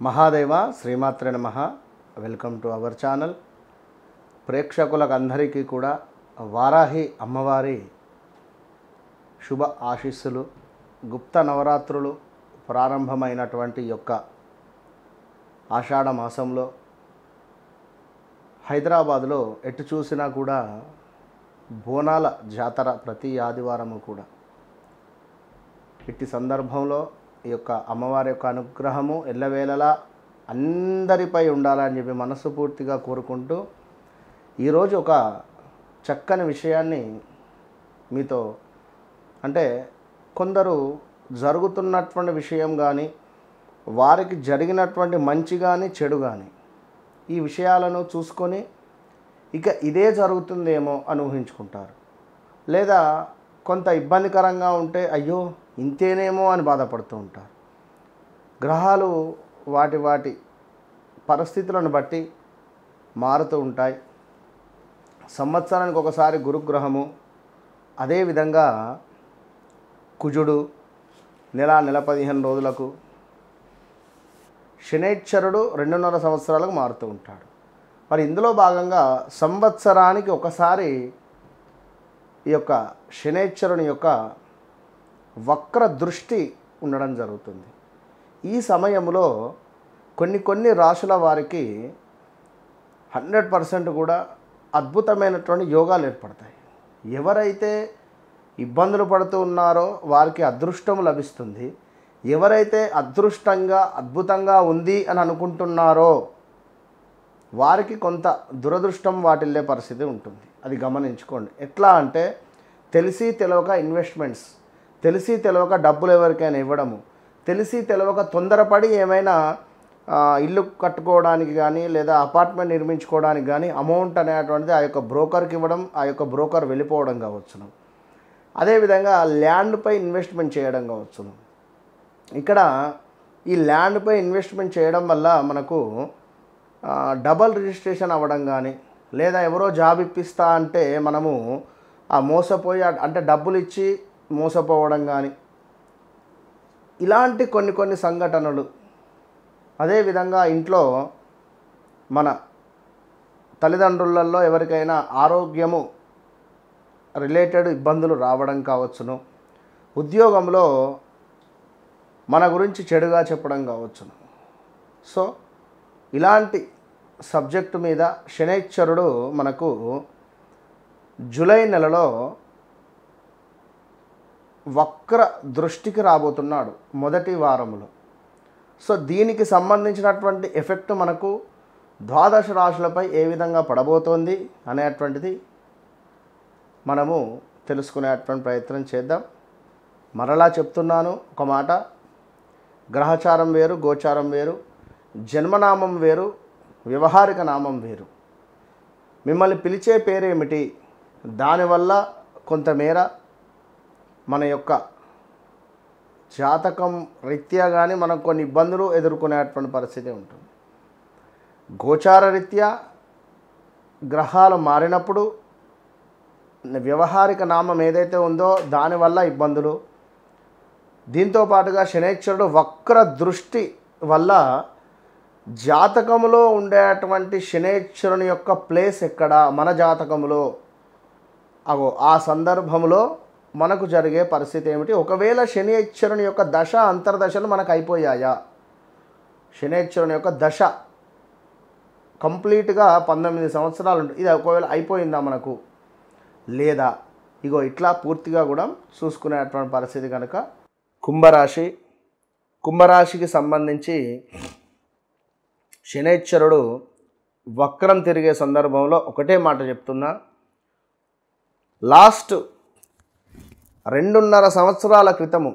మహాదేవ శ్రీమాత్రే నమః. Welcome to our channel. ప్రేక్షకులకు అందరికీ కూడా వారాహి అమ్మవారి శుభ ఆశీస్సులు. గుప్త నవరాత్రులు ప్రారంభమైనటువంటి యొక్క ఆషాఢ మాసంలో హైదరాబాద్లో ఎటు చూసినా కూడా బోనాల జాతర ప్రతి ఆదివారము కూడా. ఇట్టి సందర్భంలో ఈ యొక్క అమ్మవారి యొక్క అనుగ్రహము ఎల్లవేళలా అందరిపై ఉండాలని చెప్పి మనస్ఫూర్తిగా కోరుకుంటూ ఈరోజు ఒక చక్కని విషయాన్ని మీతో, అంటే కొందరు జరుగుతున్నటువంటి విషయం కానీ, వారికి జరిగినటువంటి మంచి కానీ చెడు కానీ, ఈ విషయాలను చూసుకొని ఇక ఇదే జరుగుతుందేమో అని ఊహించుకుంటారు. లేదా కొంత ఇబ్బందికరంగా ఉంటే అయ్యో ఇంతేనేమో అని బాధపడుతూ ఉంటారు. గ్రహాలు వాటి పరిస్థితులను బట్టి మారుతూ ఉంటాయి. సంవత్సరానికి ఒకసారి గురుగ్రహము, అదేవిధంగా కుజుడు నెల 15 రోజులకు, శనైశ్చరుడు 2.5 సంవత్సరాలకు మారుతూ ఉంటాడు. మరి ఇందులో భాగంగా సంవత్సరానికి ఒకసారి ఈ యొక్క శనైశ్చరుని యొక్క వక్ర దృష్టి ఉండడం జరుగుతుంది. ఈ సమయంలో కొన్ని రాశుల వారికి 100% కూడా అద్భుతమైనటువంటి యోగాలు ఏర్పడతాయి. ఎవరైతే ఇబ్బందులు పడుతూ ఉన్నారో వారికి అదృష్టం లభిస్తుంది. ఎవరైతే అద్భుతంగా ఉంది అని అనుకుంటున్నారో వారికి కొంత దురదృష్టం వాటిల్లే పరిస్థితి ఉంటుంది. అది గమనించుకోండి. ఎట్లా అంటే తెలిసి తెలవక ఇన్వెస్ట్మెంట్స్, తెలిసి తెలవక డబ్బులు ఎవరికైనా ఇవ్వడము, తెలిసి తెలవక తొందరపడి ఏమైనా ఇల్లు కట్టుకోవడానికి కానీ లేదా అపార్ట్మెంట్ నిర్మించుకోవడానికి కానీ అమౌంట్ అనేటువంటిది ఆ యొక్క బ్రోకర్కి ఇవ్వడం, ఆ యొక్క బ్రోకర్ వెళ్ళిపోవడం కావచ్చును. అదేవిధంగా ల్యాండ్పై ఇన్వెస్ట్మెంట్ చేయడం కావచ్చును. ఇక్కడ ఈ ల్యాండ్పై ఇన్వెస్ట్మెంట్ చేయడం వల్ల మనకు డబల్ రిజిస్ట్రేషన్ అవ్వడం కానీ, లేదా ఎవరో జాబ్ ఇప్పిస్తా అంటే మనము ఆ మోసపోయి, అంటే డబ్బులు ఇచ్చి మోసపోవడం కానీ, ఇలాంటి కొన్ని సంఘటనలు. అదేవిధంగా ఇంట్లో మన తల్లిదండ్రులలో ఎవరికైనా ఆరోగ్యము రిలేటెడ్ ఇబ్బందులు రావడం కావచ్చును. ఉద్యోగంలో మన గురించి చెడుగా చెప్పడం కావచ్చును. సో ఇలాంటి సబ్జెక్టు మీద శనైశ్చరుడు మనకు జూలై నెలలో వక్ర దృష్టికి రాబోతున్నాడు మొదటి వారంలో. సో దీనికి సంబంధించినటువంటి ఎఫెక్ట్ మనకు 12 రాశులపై ఏ విధంగా పడబోతోంది అనేటువంటిది మనము తెలుసుకునేటువంటి ప్రయత్నం చేద్దాం. మరలా చెప్తున్నాను ఒక మాట, గ్రహచారం వేరు, గోచారం వేరు, జన్మనామం వేరు, వ్యవహారిక నామం వేరు. మిమ్మల్ని పిలిచే పేరేమిటి, దానివల్ల కొంతమేర మన యొక్క జాతకం రీత్యా కానీ మనం కొన్ని ఇబ్బందులు ఎదుర్కొనేటువంటి పరిస్థితి ఉంటుంది. గోచార రీత్యా గ్రహాలు మారినప్పుడు వ్యవహారిక నామం ఏదైతే ఉందో దానివల్ల ఇబ్బందులు. దీంతో పాటుగా శనైశ్చరుడు వక్ర దృష్టి వల్ల జాతకములో ఉండేటువంటి శనైశ్చరుని యొక్క ప్లేస్ ఎక్కడ మన జాతకములో, ఆ సందర్భంలో మనకు జరిగే పరిస్థితి ఏమిటి. ఒకవేళ శనైశ్చరుని యొక్క దశ అంతర్దశలు మనకు అయిపోయాయా, శనైశ్చరుని యొక్క దశ కంప్లీట్గా 19 సంవత్సరాలు ఉంటుంది, ఇది ఒకవేళ అయిపోయిందా మనకు, లేదా ఇగో ఇట్లా పూర్తిగా కూడా చూసుకునేటువంటి పరిస్థితి కనుక కుంభరాశికి సంబంధించి శనైశ్చరుడు వక్రం తిరిగే సందర్భంలో ఒకటే మాట చెప్తున్నా, లాస్ట్ 2.5 సంవత్సరాల క్రితము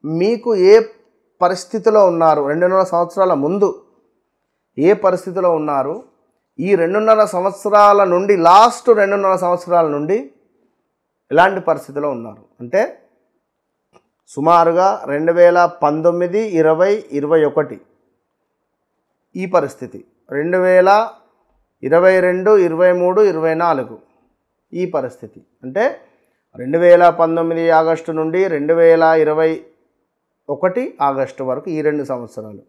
మీకు ఏ పరిస్థితిలో ఉన్నారు, 2.5 సంవత్సరాల ముందు ఏ పరిస్థితిలో ఉన్నారు, ఈ 2.5 సంవత్సరాల నుండి లాస్ట్ 2.5 సంవత్సరాల నుండి ఎలాంటి పరిస్థితిలో ఉన్నారు అంటే సుమారుగా 2019, 20, 21 ఈ పరిస్థితి, 2022, 23, 24 ఈ పరిస్థితి. అంటే 2019 ఆగస్టు నుండి 2021 ఆగస్టు వరకు ఈ 2 సంవత్సరాలు.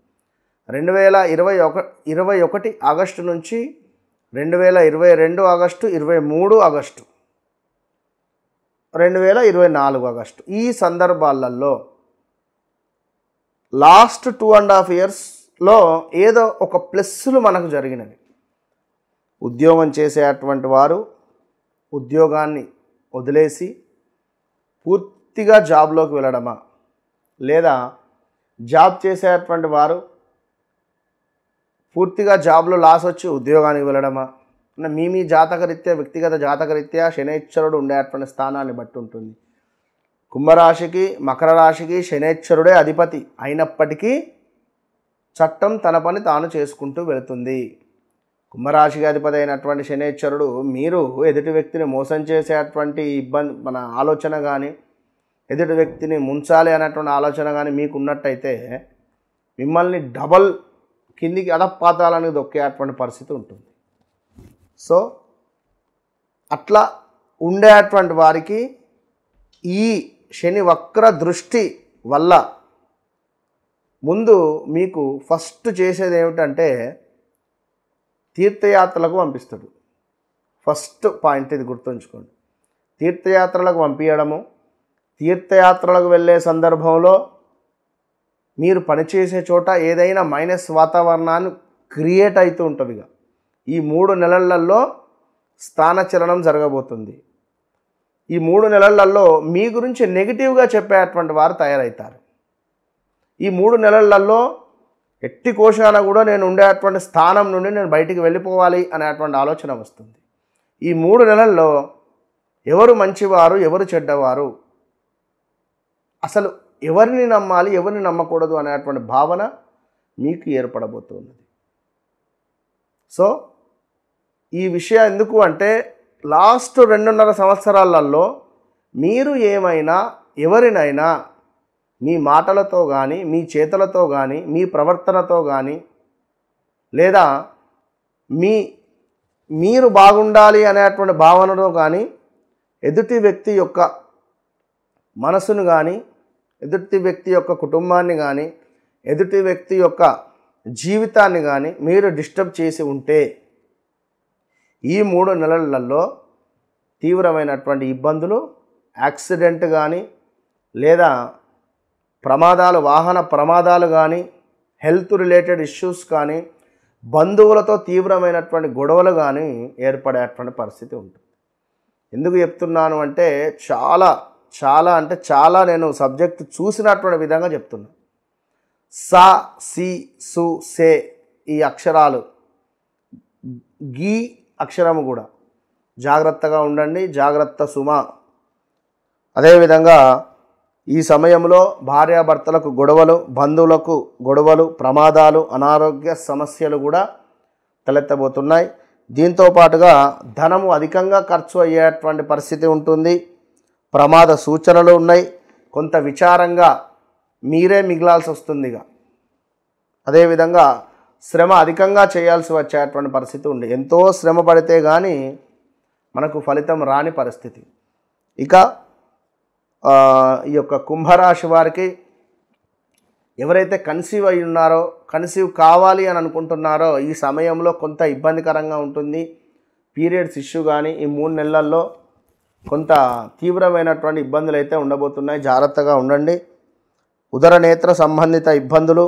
2021 ఆగస్టు నుంచి 2022 ఆగస్టు, 23 ఆగస్టు, 2024 ఆగస్టు ఈ సందర్భాలలో లాస్ట్ 2.5 ఇయర్స్లో ఏదో ఒక ప్లస్లు మనకు జరిగినవి. ఉద్యోగం చేసేటువంటి వారు ఉద్యోగాన్ని వదిలేసి పూర్తిగా జాబ్లోకి వెళ్ళడమా, లేదా జాబ్ చేసేటువంటి వారు పూర్తిగా జాబ్లో లాస్ వచ్చి ఉద్యోగానికి వెళ్ళడమా, మీ జాతకరీత్యా, వ్యక్తిగత జాతకరీత్యా శనైశ్వరుడు ఉండేటువంటి స్థానాన్ని బట్టి ఉంటుంది. కుంభరాశికి, మకర రాశికి శనైశ్వరుడే అధిపతి అయినప్పటికీ చట్టం తన పని తాను చేసుకుంటూ వెళుతుంది. కుంభరాశికి అధిపతి అయినటువంటి శనైశ్వరుడు మీరు ఎదుటి వ్యక్తిని మోసం చేసేటువంటి మన ఆలోచన కానీ, ఎదుటి వ్యక్తిని ముంచాలి అనేటువంటి ఆలోచన కానీ మీకు ఉన్నట్టయితే మిమ్మల్ని డబల్ కిందికి అధపాతాలని దొక్కేటువంటి పరిస్థితి ఉంటుంది. సో అట్లా ఉండేటువంటి వారికి ఈ శని వక్ర దృష్టి వల్ల ముందు మీకు ఫస్ట్ చేసేది ఏమిటంటే తీర్థయాత్రలకు పంపిస్తాడు. ఫస్ట్ పాయింట్ ఇది గుర్తుంచుకోండి. తీర్థయాత్రలకు పంపించడము, తీర్థయాత్రలకు వెళ్ళే సందర్భంలో మీరు పనిచేసే చోట ఏదైనా మైనస్ వాతావరణాన్ని క్రియేట్ అవుతూ ఉంటుంది. ఈ 3 నెలలలో స్థానచలనం జరగబోతుంది. ఈ 3 నెలలలో మీ గురించి నెగిటివ్గా చెప్పేటువంటి వారు తయారవుతారు. ఈ 3 నెలలలో ఎట్టి కోశాన కూడా నేను ఉండేటువంటి స్థానం నుండి నేను బయటికి వెళ్ళిపోవాలి అనేటువంటి ఆలోచన వస్తుంది. ఈ 3 నెలల్లో ఎవరు మంచివారు, ఎవరు చెడ్డవారు, అసలు ఎవరిని నమ్మాలి, ఎవరిని నమ్మకూడదు అనేటువంటి భావన మీకు ఏర్పడబోతున్నది. సో ఈ విషయం ఎందుకు అంటే లాస్ట్ 2.5 సంవత్సరాలలో మీరు ఏమైనా ఎవరినైనా మీ మాటలతో కానీ, మీ చేతలతో కానీ, మీ ప్రవర్తనతో కానీ, లేదా మీరు బాగుండాలి అనేటువంటి భావనతో కానీ ఎదుటి వ్యక్తి యొక్క మనసును కానీ, ఎదుటి వ్యక్తి యొక్క కుటుంబాన్ని కానీ, ఎదుటి వ్యక్తి యొక్క జీవితాన్ని కానీ మీరు డిస్టర్బ్ చేసి ఉంటే ఈ 3 నెలలలో తీవ్రమైనటువంటి ఇబ్బందులు, యాక్సిడెంట్ కానీ, లేదా ప్రమాదాలు, వాహన ప్రమాదాలు కానీ, హెల్త్ రిలేటెడ్ ఇష్యూస్ కానీ, బంధువులతో తీవ్రమైనటువంటి గొడవలు కానీ ఏర్పడేటువంటి పరిస్థితి ఉంటుంది. ఎందుకు చెప్తున్నాను అంటే చాలా నేను సబ్జెక్ట్ చూసినటువంటి విధంగా చెప్తున్నాను. సా, సి, సు, సే ఈ అక్షరాలు, గీ అక్షరము కూడా జాగ్రత్తగా ఉండండి. జాగ్రత్త సుమ. అదేవిధంగా ఈ సమయంలో భార్యాభర్తలకు గొడవలు, బంధువులకు గొడవలు, ప్రమాదాలు, అనారోగ్య సమస్యలు కూడా తలెత్తబోతున్నాయి. దీంతో పాటుగా ధనము అధికంగా ఖర్చు అయ్యేటువంటి పరిస్థితి ఉంటుంది. ప్రమాద సూచనలు ఉన్నాయి. కొంత విచారంగా మీరే మిగిలాల్సి వస్తుంది. అదేవిధంగా శ్రమ అధికంగా చేయాల్సి వచ్చేటువంటి పరిస్థితి ఉంది. ఎంతో శ్రమ పడితే కానీ మనకు ఫలితం రాని పరిస్థితి. ఇక ఈ యొక్క కుంభరాశి వారికి ఎవరైతే కన్సీవ్ అయి ఉన్నారో, కన్సీవ్ కావాలి అని అనుకుంటున్నారో ఈ సమయంలో కొంత ఇబ్బందికరంగా ఉంటుంది. పీరియడ్స్ ఇష్యూ కానీ ఈ 3 నెలల్లో కొంత తీవ్రమైనటువంటి ఇబ్బందులు అయితే ఉండబోతున్నాయి. జాగ్రత్తగా ఉండండి. ఉదర నేత్ర సంబంధిత ఇబ్బందులు,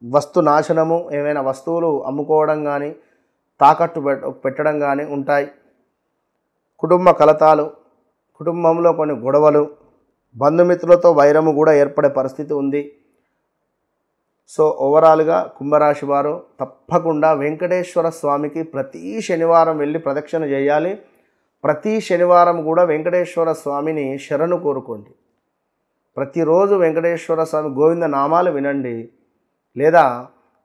వస్తు నాశనము, ఏమైనా వస్తువులు అమ్ముకోవడం కానీ, తాకట్టు పెట్టడం కానీ ఉంటాయి. కుటుంబ కలతాలు, కుటుంబంలో కొన్ని గొడవలు, బంధుమిత్రులతో వైరము కూడా ఏర్పడే పరిస్థితి ఉంది. సో ఓవరాల్గా కుంభరాశి వారు తప్పకుండా వెంకటేశ్వర స్వామికి ప్రతి శనివారం వెళ్ళి ప్రదక్షిణ చేయాలి. ప్రతి శనివారం కూడా వెంకటేశ్వర స్వామిని శరణు కోరుకోండి. ప్రతిరోజు వెంకటేశ్వర స్వామి గోవింద నామాలు వినండి, లేదా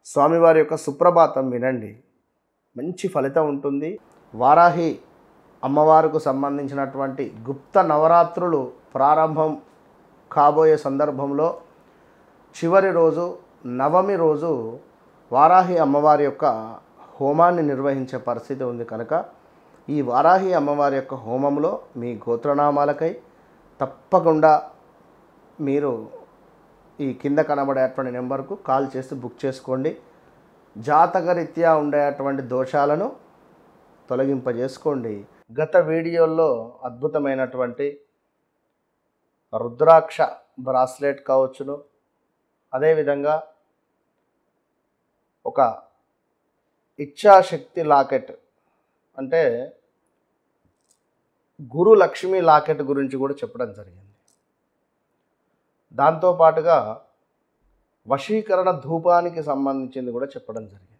స్వామివారి యొక్క సుప్రభాతం వినండి. మంచి ఫలితం ఉంటుంది. వారాహి అమ్మవారికి సంబంధించినటువంటి గుప్త నవరాత్రులు ప్రారంభం కాబోయే సందర్భంలో చివరి రోజు, నవమి రోజు వారాహి అమ్మవారి యొక్క హోమాన్ని నిర్వహించే పరిస్థితి ఉంది. కనుక ఈ వారాహి అమ్మవారి యొక్క హోమంలో మీ గోత్రనామాలకై తప్పకుండా మీరు ఈ కింద కనబడేటువంటి నెంబర్కు కాల్ చేసి బుక్ చేసుకోండి. జాతకరీత్యా ఉండేటువంటి దోషాలను తొలగింపజేసుకోండి. గత వీడియోల్లో అద్భుతమైనటువంటి రుద్రాక్ష బ్రాస్లెట్ కావచ్చును, అదేవిధంగా ఒక ఇచ్ఛాశక్తి లాకెట్ అంటే గురు లక్ష్మి లాకెట్ గురించి కూడా చెప్పడం జరిగింది. దాంతోపాటుగా వశీకరణ ధూపానికి సంబంధించింది కూడా చెప్పడం జరిగింది.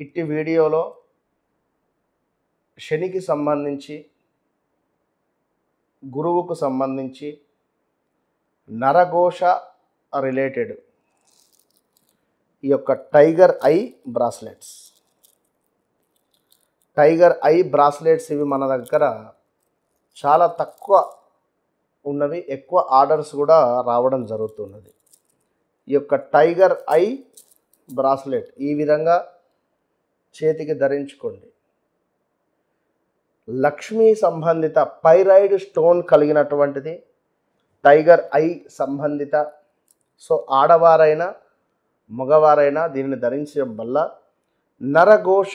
ఇట్టి వీడియోలో శనికి సంబంధించి, గురువుకు సంబంధించి, నరఘోష రిలేటెడ్ ఈ యొక్క టైగర్ ఐ బ్రాస్లెట్స్ ఇవి మన దగ్గర చాలా తక్కువ ఉన్నవి, ఎక్కువ ఆర్డర్స్ కూడా రావడం జరుగుతున్నది. ఈ యొక్క టైగర్ ఐ బ్రాస్లెట్ ఈ విధంగా చేతికి ధరించుకోండి. లక్ష్మీ సంబంధిత పైరైడ్ స్టోన్ కలిగినటువంటిది టైగర్ ఐ సంబంధిత. సో ఆడవారైనా మగవారైనా దీనిని ధరించడం వల్ల నరఘోష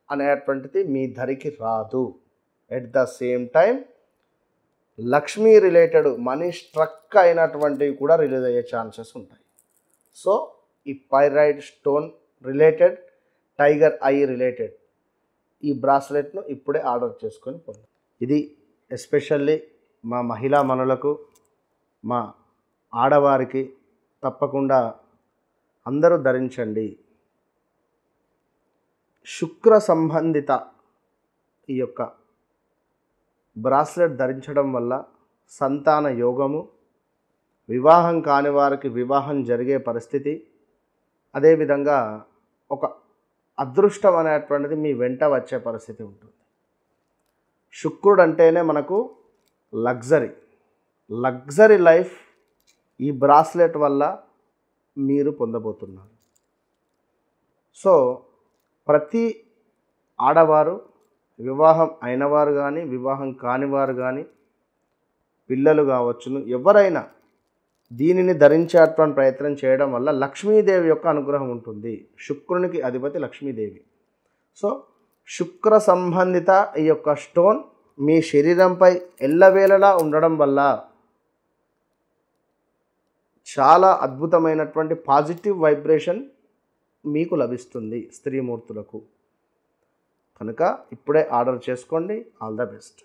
అనేటువంటిది మీ ధరికి రాదు. At the same time Lakshmi related money struck అయినటువంటివి కూడా రిలీజ్ అయ్యే ఛాన్సెస్ ఉంటాయి. సో ఈ pyrite stone related, tiger eye related ఈ బ్రాస్లెట్ను ఇప్పుడే ఆర్డర్ చేసుకొని పొందండి. ఇది ఎస్పెషల్లీ మా మహిళా మనులకు, మా ఆడవారికి తప్పకుండా అందరూ ధరించండి. శుక్ర సంబంధిత ఈ యొక్క బ్రాస్లెట్ ధరించడం వల్ల సంతాన యోగము, వివాహం కాని వారికి వివాహం జరిగే పరిస్థితి, అదేవిధంగా ఒక అదృష్టం అనేటువంటిది మీ వెంట వచ్చే పరిస్థితి ఉంటుంది. శుక్రుడు అంటేనే మనకు లగ్జరీ లైఫ్ ఈ బ్రాస్లెట్ వల్ల మీరు పొందబోతున్నారు. సో ప్రతి ఆడవారు, వివాహం అయినవారు కానీ, వివాహం కానివారు కానీ, పిల్లలు కావచ్చును, ఎవరైనా దీనిని ధరించేటువంటి ప్రయత్నం చేయడం వల్ల లక్ష్మీదేవి యొక్క అనుగ్రహం ఉంటుంది. శుక్రునికి అధిపతి లక్ష్మీదేవి. సో శుక్ర సంబంధిత ఈ యొక్క స్టోన్ మీ శరీరంపై ఎల్లవేళలా ఉండడం వల్ల చాలా అద్భుతమైనటువంటి పాజిటివ్ వైబ్రేషన్ మీకు లభిస్తుంది స్త్రీమూర్తులకు. కనుక ఇప్పుడే ఆర్డర్ చేసుకోండి. All the best.